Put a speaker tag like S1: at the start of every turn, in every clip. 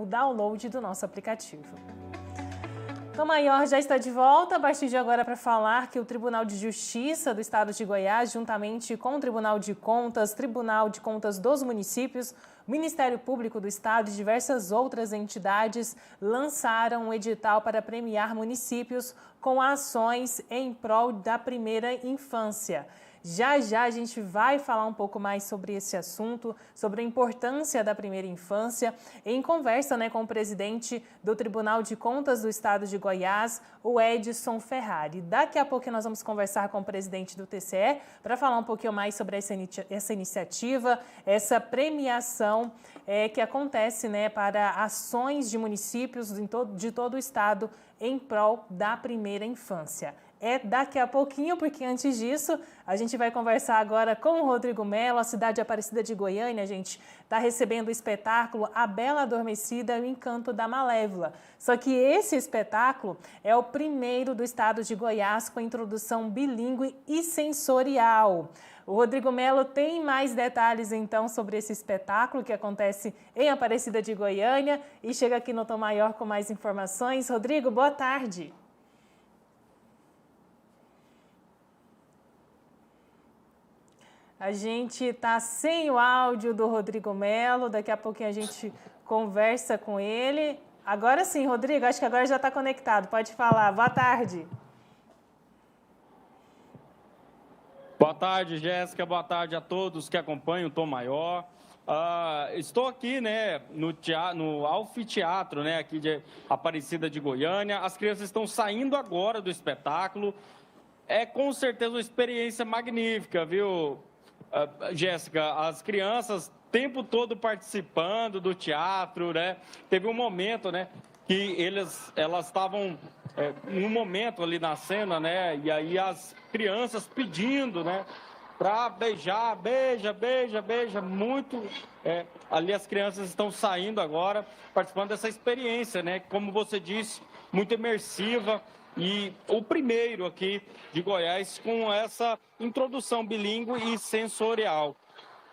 S1: o download do nosso aplicativo. Tom Maior já está de volta a partir de agora para falar que o Tribunal de Justiça do Estado de Goiás, juntamente com o Tribunal de Contas dos municípios, Ministério Público do Estado e diversas outras entidades lançaram um edital para premiar municípios com ações em prol da primeira infância. Já já a gente vai falar um pouco mais sobre esse assunto, sobre a importância da primeira infância, em conversa com o presidente do Tribunal de Contas do Estado de Goiás, o Edson Ferrari. Daqui a pouco nós vamos conversar com o presidente do TCE para falar um pouquinho mais sobre essa iniciativa, essa premiação que acontece para ações de municípios de todo o estado em prol da primeira infância. É daqui a pouquinho, porque antes disso, a gente vai conversar agora com o Rodrigo Mello. A cidade Aparecida de Goiânia, gente, está recebendo o espetáculo A Bela Adormecida e o Encanto da Malévola. Só que esse espetáculo é o primeiro do estado de Goiás com introdução bilíngue e sensorial. O Rodrigo Mello tem mais detalhes, então, sobre esse espetáculo que acontece em Aparecida de Goiânia e chega aqui no Tom Maior com mais informações. Rodrigo, boa tarde. A gente está sem o áudio do Rodrigo Mello, daqui a pouquinho a gente conversa com ele. Agora sim, Rodrigo, acho que agora já está conectado, pode falar. Boa tarde.
S2: Boa tarde, Jéssica, boa tarde a todos que acompanham o Tom Maior. Estou aqui no anfiteatro aqui de Aparecida de Goiânia. As crianças estão saindo agora do espetáculo. É com certeza uma experiência magnífica, viu, Jéssica? As crianças o tempo todo participando do teatro, Teve um momento, que elas estavam num momento ali na cena, E aí as crianças pedindo, para beijar, beija, muito. Ali as crianças estão saindo agora, participando dessa experiência, Como você disse, muito imersiva. E o primeiro aqui de Goiás com essa introdução bilíngue e sensorial.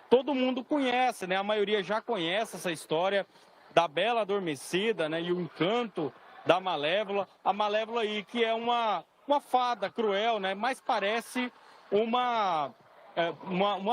S2: Todo mundo conhece, A maioria já conhece essa história da Bela Adormecida, E o Encanto da Malévola. A Malévola aí, que é uma fada cruel, Mas parece uma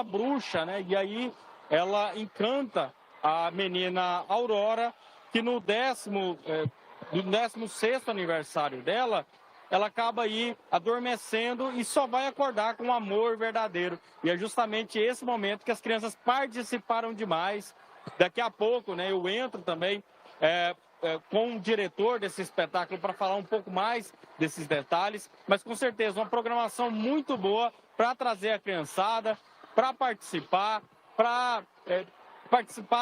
S2: bruxa, E aí ela encanta a menina Aurora, que no 16º aniversário dela, ela acaba aí adormecendo e só vai acordar com o amor verdadeiro. E é justamente esse momento que as crianças participaram demais. Daqui a pouco, eu entro também com o diretor desse espetáculo para falar um pouco mais desses detalhes, mas com certeza uma programação muito boa para trazer a criançada, para participar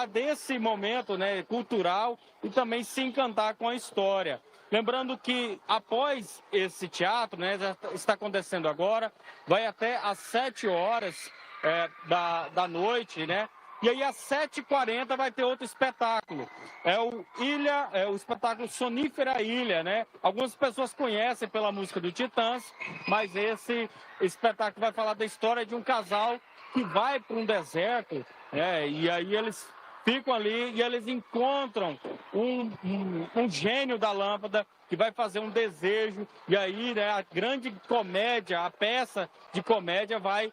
S2: desse momento cultural e também se encantar com a história. Lembrando que após esse teatro, já está acontecendo agora, vai até às 7 horas da noite, E aí às 7h40 vai ter outro espetáculo. É o espetáculo Sonífera Ilha, Algumas pessoas conhecem pela música do Titãs, mas esse espetáculo vai falar da história de um casal que vai para um deserto, E aí eles ficam ali e eles encontram um gênio da lâmpada que vai fazer um desejo. E aí, a grande comédia, a peça de comédia vai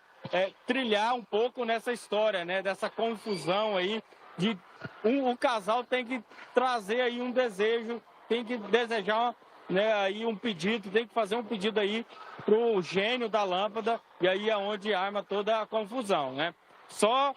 S2: trilhar um pouco nessa história, Dessa confusão aí. O casal tem que trazer aí um desejo, tem que desejar aí um pedido, tem que fazer um pedido aí pro gênio da lâmpada. E aí é onde arma toda a confusão, Só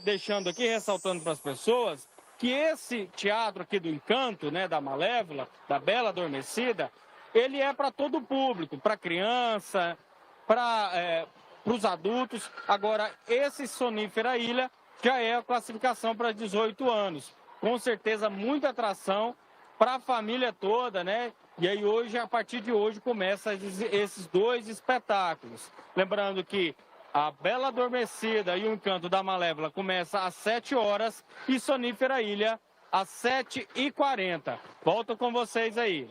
S2: deixando aqui, ressaltando para as pessoas, que esse teatro aqui do Encanto, da Malévola, da Bela Adormecida, ele é para todo o público, para criança, para os adultos. Agora, esse Sonífera Ilha já é a classificação para 18 anos. Com certeza, muita atração para a família toda, E aí hoje, a partir de hoje, começam esses dois espetáculos. Lembrando que a Bela Adormecida e o Encanto da Malévola começa às 7 horas e Sonífera Ilha às 7h40. Volto com vocês aí.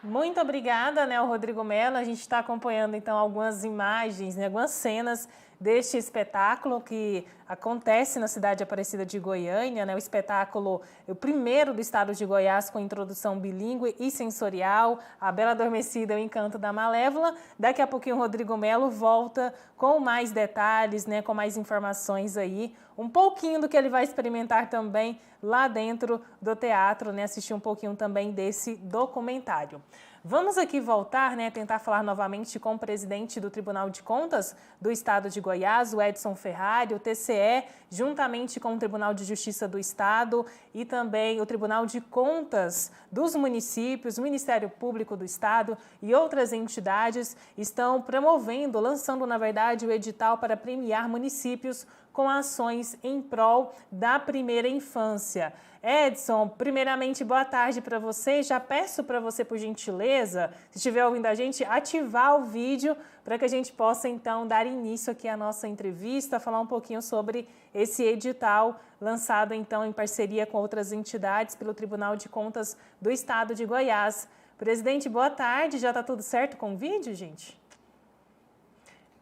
S1: Muito obrigada, o Rodrigo Mello. A gente está acompanhando, então, algumas imagens, algumas cenas deste espetáculo que acontece na cidade de Aparecida de Goiânia, né? O espetáculo, o primeiro do estado de Goiás, com introdução bilíngue e sensorial, A Bela Adormecida e o Encanto da Malévola. Daqui a pouquinho o Rodrigo Melo volta com mais detalhes, né? Com mais informações aí, um pouquinho do que ele vai experimentar também lá dentro do teatro, né? Assistir um pouquinho também desse documentário. Vamos aqui voltar, né, tentar falar novamente com o presidente do Tribunal de Contas do Estado de Goiás, o Edson Ferrari, o TCE, juntamente com o Tribunal de Justiça do Estado e também o Tribunal de Contas dos municípios, o Ministério Público do Estado e outras entidades estão promovendo, lançando, na verdade, o edital para premiar municípios com ações em prol da primeira infância. Edson, primeiramente, boa tarde para você. Já peço para você, por gentileza, se estiver ouvindo a gente, ativar o vídeo para que a gente possa, então, dar início aqui à nossa entrevista, falar um pouquinho sobre esse edital lançado, então, em parceria com outras entidades pelo Tribunal de Contas do Estado de Goiás. Presidente, boa tarde. Já está tudo certo com o vídeo, gente?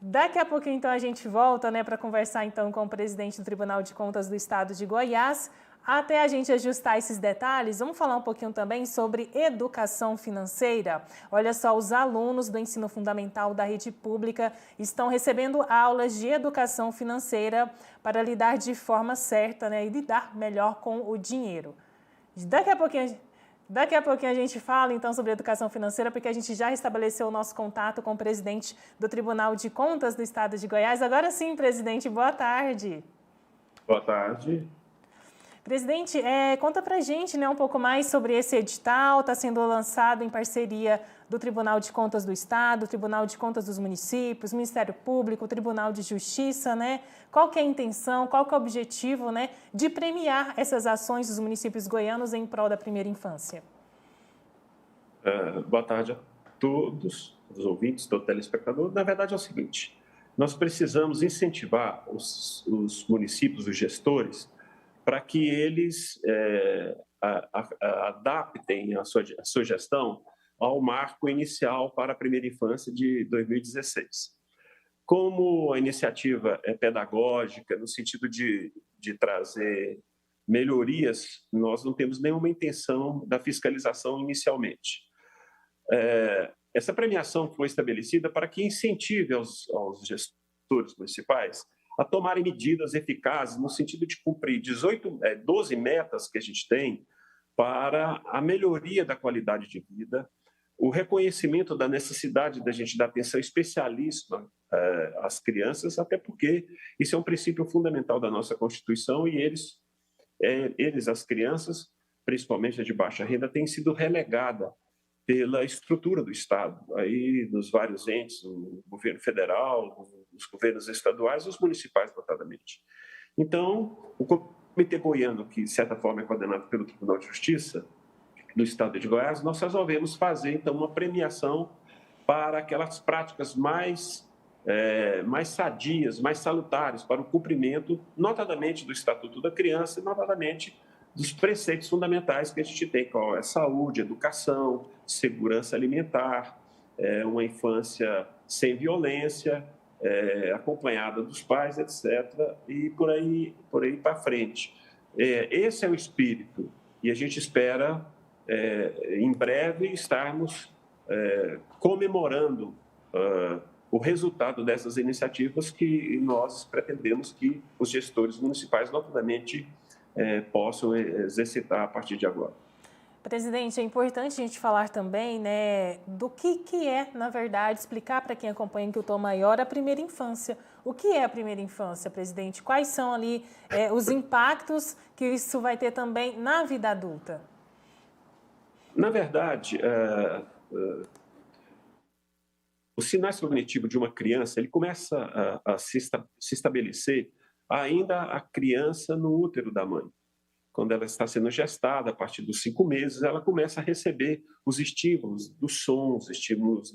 S1: Daqui a pouquinho, então, a gente volta, né, para conversar, então, com o presidente do Tribunal de Contas do Estado de Goiás. Até a gente ajustar esses detalhes, vamos falar um pouquinho também sobre educação financeira. Olha só, os alunos do ensino fundamental da rede pública estão recebendo aulas de educação financeira para lidar de forma certa, né, e lidar melhor com o dinheiro. Daqui a pouquinho a gente fala, então, sobre educação financeira, porque a gente já restabeleceu o nosso contato com o presidente do Tribunal de Contas do Estado de Goiás. Agora sim, presidente, boa tarde.
S3: Boa tarde.
S1: Presidente, conta pra gente, né, um pouco mais sobre esse edital. Está sendo lançado em parceria do Tribunal de Contas do Estado, Tribunal de Contas dos Municípios, Ministério Público, Tribunal de Justiça, né? Qual que é a intenção, qual que é o objetivo, né, de premiar essas ações dos municípios goianos em prol da primeira infância?
S3: Boa tarde a todos, os ouvintes, todo telespectador. Na verdade é o seguinte, nós precisamos incentivar os municípios, os gestores, para que eles adaptem a sua gestão ao marco inicial para a primeira infância de 2016. Como a iniciativa é pedagógica, no sentido de trazer melhorias, nós não temos nenhuma intenção da fiscalização inicialmente. Essa premiação foi estabelecida para que incentive aos gestores municipais a tomarem medidas eficazes no sentido de cumprir 12 metas que a gente tem para a melhoria da qualidade de vida, o reconhecimento da necessidade da gente dar atenção especialíssima às crianças, até porque isso é um princípio fundamental da nossa Constituição e eles, as crianças, principalmente a de baixa renda, têm sido relegadas pela estrutura do Estado, aí nos vários entes, o governo federal, os governos estaduais e os municipais, notadamente. Então, o Comitê Goiano, que de certa forma é coordenado pelo Tribunal de Justiça do Estado de Goiás, nós resolvemos fazer, então, uma premiação para aquelas práticas mais sadias, mais salutares para o cumprimento, notadamente do Estatuto da Criança e, notadamente, dos preceitos fundamentais que a gente tem, qual é saúde, educação, segurança alimentar, uma infância sem violência, acompanhada dos pais, etc., e por aí para frente. Esse é o espírito, e a gente espera, em breve, estarmos comemorando o resultado dessas iniciativas que nós pretendemos que os gestores municipais, notadamente, possam exercitar a partir de agora.
S1: Presidente, é importante a gente falar também, né, do que é, na verdade, explicar para quem acompanha que o Tom Maior a primeira infância. O que é a primeira infância, presidente? Quais são ali os impactos que isso vai ter também na vida adulta?
S3: Na verdade, o sinais cognitivo de uma criança, ele começa a se estabelecer ainda a criança no útero da mãe. Quando ela está sendo gestada, a partir dos 5 meses, ela começa a receber os estímulos dos sons, estímulos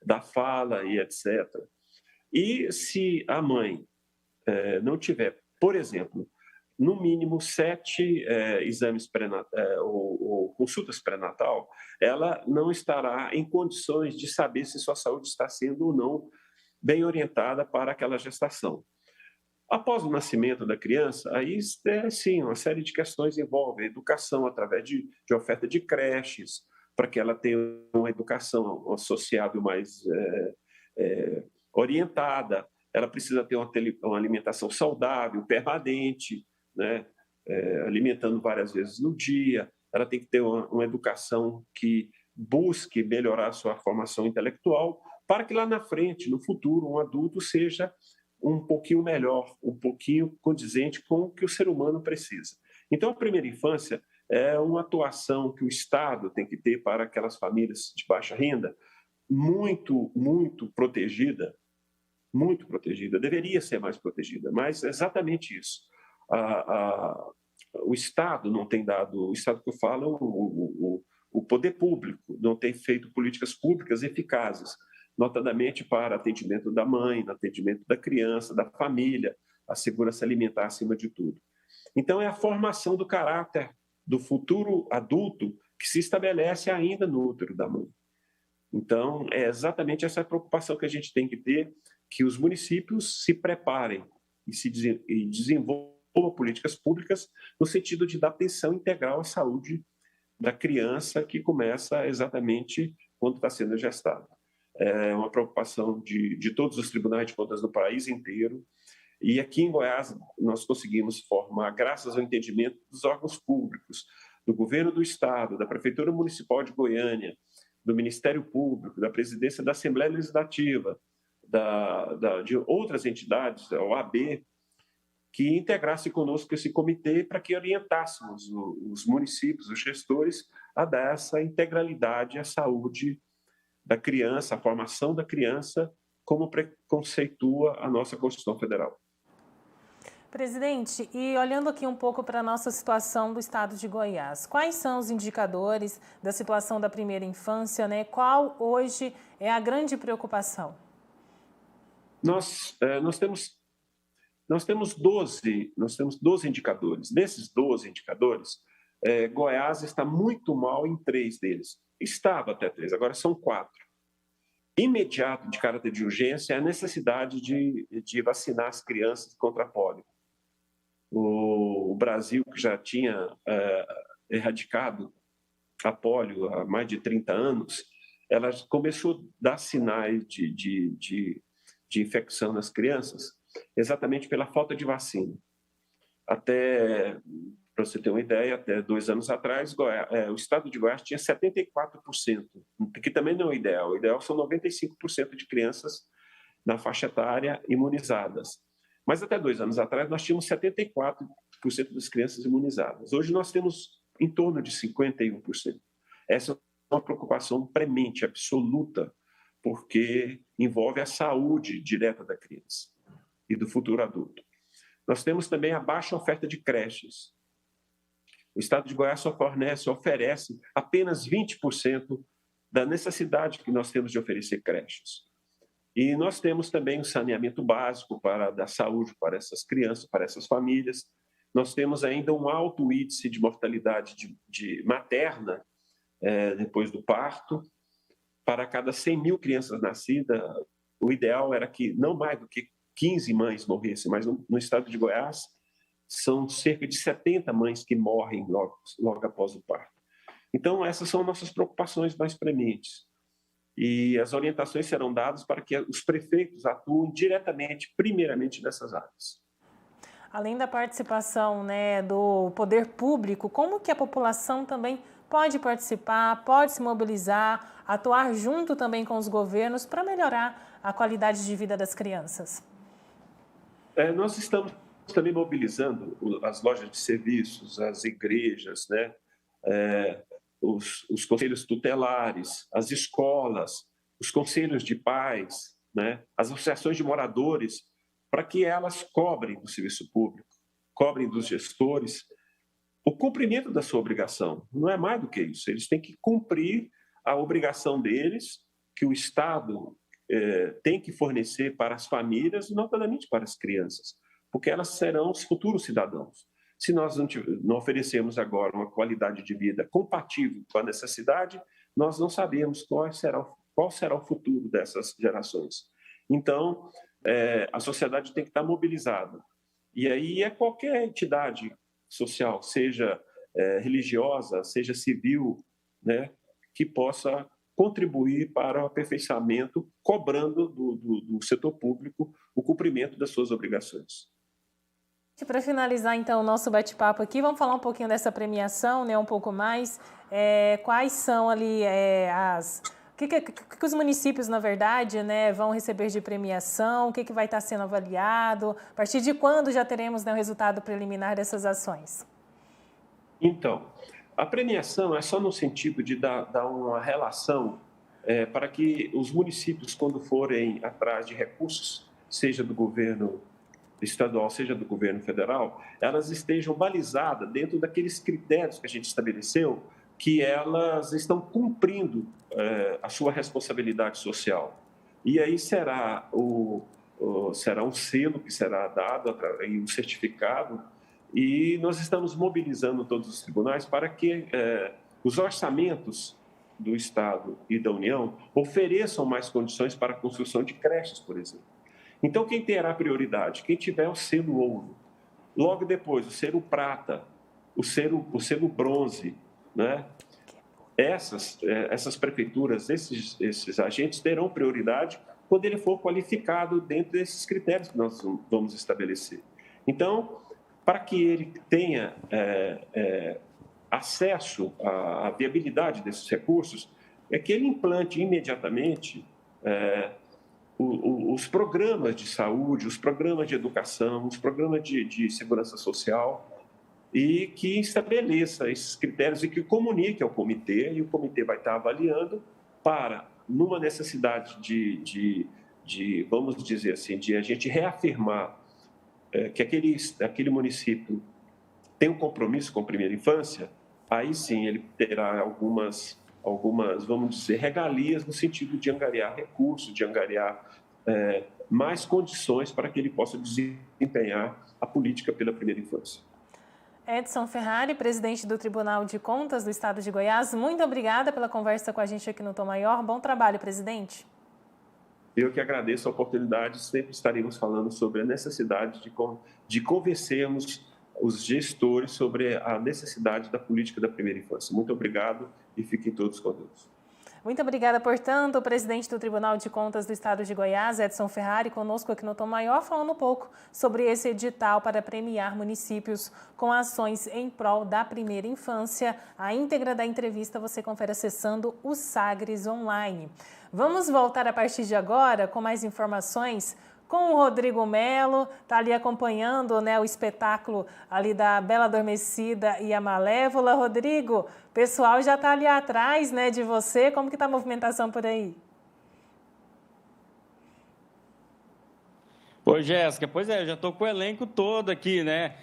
S3: da fala e etc. E se a mãe não tiver, por exemplo, no mínimo 7 exames ou consultas pré-natal, ela não estará em condições de saber se sua saúde está sendo ou não bem orientada para aquela gestação. Após o nascimento da criança, aí sim, uma série de questões envolve a educação através de oferta de creches, para que ela tenha uma educação sociável mais orientada, ela precisa ter uma alimentação saudável, permanente, né? Alimentando várias vezes no dia, ela tem que ter uma educação que busque melhorar a sua formação intelectual, para que lá na frente, no futuro, um adulto seja um pouquinho melhor, um pouquinho condizente com o que o ser humano precisa. Então, a primeira infância é uma atuação que o Estado tem que ter para aquelas famílias de baixa renda, muito protegida, deveria ser mais protegida, mas é exatamente isso. O Estado não tem dado, o Estado que eu falo, o poder público não tem feito políticas públicas eficazes, notadamente para atendimento da mãe, atendimento da criança, da família, a segurança alimentar acima de tudo. Então, é a formação do caráter do futuro adulto que se estabelece ainda no útero da mãe. Então, é exatamente essa preocupação que a gente tem que ter, que os municípios se preparem e desenvolvam políticas públicas no sentido de dar atenção integral à saúde da criança, que começa exatamente quando está sendo gestada. É uma preocupação de todos os tribunais de contas do país inteiro. E aqui em Goiás, nós conseguimos formar, graças ao entendimento dos órgãos públicos, do governo do Estado, da Prefeitura Municipal de Goiânia, do Ministério Público, da Presidência da Assembleia Legislativa, de outras entidades, a OAB, que integrasse conosco esse comitê para que orientássemos os municípios, os gestores, a dar essa integralidade à saúde da criança, a formação da criança, como conceitua a nossa Constituição Federal.
S1: Presidente, e olhando aqui um pouco para a nossa situação do estado de Goiás, quais são os indicadores da situação da primeira infância, né? Qual hoje é a grande preocupação?
S3: Nós temos 12 indicadores. Desses 12 indicadores, Goiás está muito mal em 3 deles. Estava até 3, agora são 4. Imediato, de caráter de urgência, é a necessidade de vacinar as crianças contra a polio. O Brasil, que já tinha erradicado a polio há mais de 30 anos, ela começou a dar sinais de infecção nas crianças exatamente pela falta de vacina. Até, para você ter uma ideia, até 2 anos atrás, o estado de Goiás tinha 74%, que também não é o ideal. O ideal são 95% de crianças na faixa etária imunizadas. Mas até 2 anos atrás, nós tínhamos 74% das crianças imunizadas. Hoje nós temos em torno de 51%. Essa é uma preocupação premente, absoluta, porque envolve a saúde direta da criança e do futuro adulto. Nós temos também a baixa oferta de creches. O estado de Goiás só oferece apenas 20% da necessidade que nós temos de oferecer creches. E nós temos também o saneamento básico da saúde para essas crianças, para essas famílias. Nós temos ainda um alto índice de mortalidade materna depois do parto. Para cada 100 mil crianças nascidas, o ideal era que não mais do que 15 mães morressem, mas no estado de Goiás são cerca de 70 mães que morrem logo após o parto. Então, essas são nossas preocupações mais prementes. E as orientações serão dadas para que os prefeitos atuem diretamente, primeiramente, nessas áreas.
S1: Além da participação, né, do poder público, como que a população também pode participar, pode se mobilizar, atuar junto também com os governos para melhorar a qualidade de vida das crianças?
S3: Nós estamos também mobilizando as lojas de serviços, as igrejas, né? Os conselhos tutelares, as escolas, os conselhos de pais, né? As associações de moradores, para que elas cobrem do serviço público, cobrem dos gestores o cumprimento da sua obrigação. Não é mais do que isso. Eles têm que cumprir a obrigação deles, que o Estado tem que fornecer para as famílias, notadamente para as crianças, porque elas serão os futuros cidadãos. Se nós não oferecermos agora uma qualidade de vida compatível com a necessidade, nós não sabemos qual será o futuro dessas gerações. Então, a sociedade tem que estar mobilizada. E aí é qualquer entidade social, seja religiosa, seja civil, né, que possa contribuir para o aperfeiçoamento, cobrando do setor público o cumprimento das suas obrigações.
S1: Para finalizar, então, o nosso bate-papo aqui, vamos falar um pouquinho dessa premiação, né, um pouco mais. Quais são ali o que os municípios, na verdade, né, vão receber de premiação, o que vai estar sendo avaliado, a partir de quando já teremos, né, o resultado preliminar dessas ações?
S3: Então, a premiação é só no sentido de dar uma relação para que os municípios, quando forem atrás de recursos, seja do governo estadual, seja do governo federal, elas estejam balizadas dentro daqueles critérios que a gente estabeleceu, que elas estão cumprindo a sua responsabilidade social. E aí será um selo que será dado, um certificado, e nós estamos mobilizando todos os tribunais para que os orçamentos do Estado e da União ofereçam mais condições para a construção de creches, por exemplo. Então, quem terá prioridade? Quem tiver o selo ouro. Logo depois, o selo prata, o selo bronze, né? Essas prefeituras, esses agentes terão prioridade quando ele for qualificado dentro desses critérios que nós vamos estabelecer. Então, para que ele tenha acesso à viabilidade desses recursos, é que ele implante imediatamente os programas de saúde, os programas de educação, os programas de segurança social, e que estabeleça esses critérios e que comunique ao comitê, e o comitê vai estar avaliando para, numa necessidade vamos dizer assim, de a gente reafirmar que aquele município tem um compromisso com a primeira infância, aí sim ele terá algumas, vamos dizer, regalias no sentido de angariar recursos, de angariar mais condições para que ele possa desempenhar a política pela primeira infância.
S1: Edson Ferrari, presidente do Tribunal de Contas do Estado de Goiás, muito obrigada pela conversa com a gente aqui no Tom Maior. Bom trabalho, presidente.
S3: Eu que agradeço a oportunidade, sempre estaremos falando sobre a necessidade de convencermos os gestores sobre a necessidade da política da primeira infância. Muito obrigado e fiquem todos com Deus.
S1: Muito obrigada, portanto, o presidente do Tribunal de Contas do Estado de Goiás, Edson Ferrari, conosco aqui no Tom Maior, falando um pouco sobre esse edital para premiar municípios com ações em prol da primeira infância. A íntegra da entrevista você confere acessando o Sagres Online. Vamos voltar a partir de agora com mais informações com o Rodrigo Melo, está ali acompanhando, né, o espetáculo ali da Bela Adormecida e a Malévola. Rodrigo, o pessoal já está ali atrás, né, de você, como que está a movimentação por aí?
S2: Oi, Jéssica, pois é, eu já estou com o elenco todo aqui, né,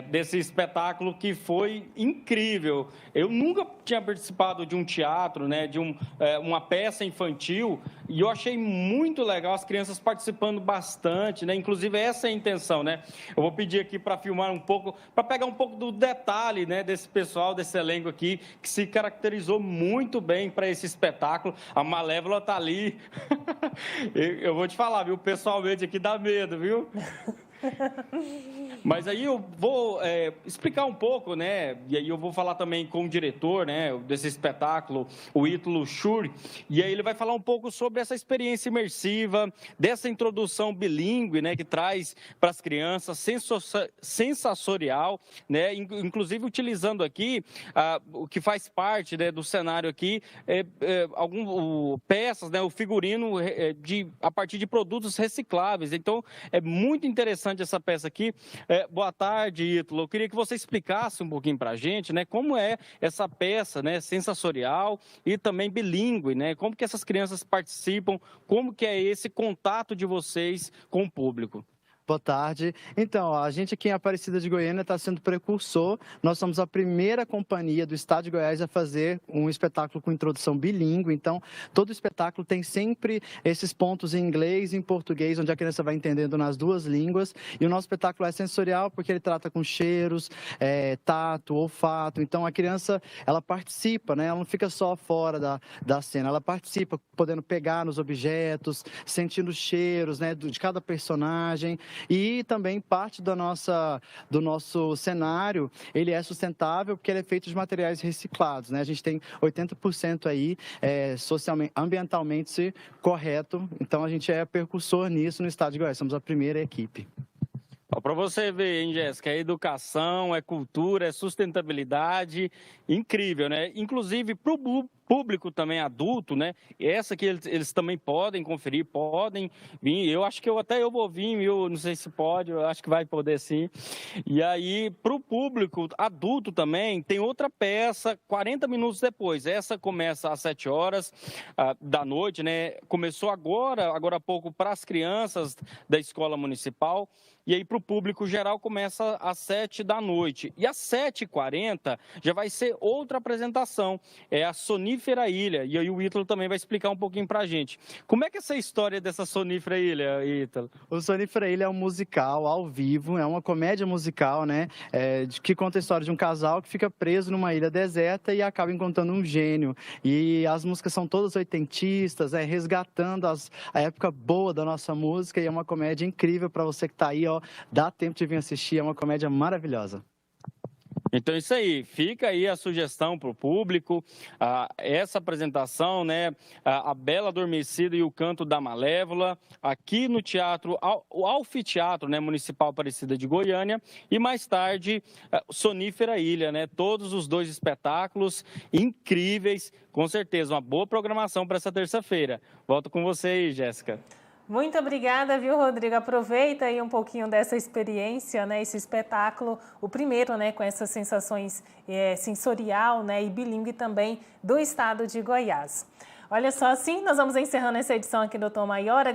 S2: desse espetáculo que foi incrível. Eu nunca tinha participado de um teatro, né, de uma peça infantil, e eu achei muito legal as crianças participando bastante, né, inclusive essa é a intenção, né. Eu vou pedir aqui para filmar um pouco, para pegar um pouco do detalhe, né, desse pessoal, desse elenco aqui, que se caracterizou muito bem para esse espetáculo. A Malévola está ali. Eu vou te falar, viu, pessoalmente aqui dá medo, viu? Mas aí eu vou explicar um pouco, né? E aí eu vou falar também com o diretor, né, desse espetáculo, o Ítalo Schur, e aí ele vai falar um pouco sobre essa experiência imersiva, dessa introdução bilíngue, né, que traz para as crianças, sensorial, né, inclusive utilizando aqui o que faz parte, né, do cenário aqui, peças, né, o figurino a partir de produtos recicláveis. Então, é muito interessante essa peça aqui. Boa tarde, Ítalo. Eu queria que você explicasse um pouquinho para a gente, né, como é essa peça, né, sensorial e também bilíngue, né? Como que essas crianças participam, como que é esse contato de vocês com o público?
S4: Boa tarde. Então, a gente aqui em Aparecida de Goiânia está sendo precursor. Nós somos a primeira companhia do estado de Goiás a fazer um espetáculo com introdução bilíngue. Então, todo espetáculo tem sempre esses pontos em inglês e em português, onde a criança vai entendendo nas duas línguas. E o nosso espetáculo é sensorial porque ele trata com cheiros, tato, olfato. Então, a criança, ela participa, né? Ela não fica só fora da cena. Ela participa, podendo pegar nos objetos, sentindo cheiros, né, de cada personagem. E também parte do nosso cenário, ele é sustentável porque ele é feito de materiais reciclados, né? A gente tem 80% aí socialmente, ambientalmente correto, então a gente é precursor nisso no estado de Goiás, somos a primeira equipe.
S2: Para você ver, hein, Jéssica, é educação, é cultura, é sustentabilidade, incrível, né? Inclusive para o público também adulto, né? Essa que eles também podem conferir, podem vir. Eu acho que eu vou vir, eu não sei se pode, eu acho que vai poder sim. E aí, para o público adulto também, tem outra peça, 40 minutos depois. Essa começa às 7 horas da noite, né? Começou agora há pouco, para as crianças da escola municipal. E aí, para o público geral, começa às 7 da noite. E às 7h40 já vai ser outra apresentação. É a Sonífera Ilha. E aí o Ítalo também vai explicar um pouquinho para a gente. Como é que é essa história dessa Sonífera Ilha, Ítalo?
S4: O Sonífera Ilha é um musical ao vivo, é uma comédia musical, né? Que conta a história de um casal que fica preso numa ilha deserta e acaba encontrando um gênio. E as músicas são todas oitentistas, resgatando a época boa da nossa música. E é uma comédia incrível para você que está aí, ó. Dá tempo de vir assistir, é uma comédia maravilhosa.
S2: Então, isso aí, fica aí a sugestão para o público, essa apresentação, né, a Bela Adormecida e o Canto da Malévola, aqui no teatro, o Anfiteatro, né, Municipal Aparecida de Goiânia, e mais tarde, Sonífera Ilha, né, todos os dois espetáculos incríveis, com certeza, uma boa programação para essa terça-feira. Volto com você aí, Jéssica.
S1: Muito obrigada, viu, Rodrigo? Aproveita aí um pouquinho dessa experiência, né, esse espetáculo, o primeiro, né, com essas sensações sensorial, né, e bilíngue também do estado de Goiás. Olha só, assim nós vamos encerrando essa edição aqui do Tom Maior.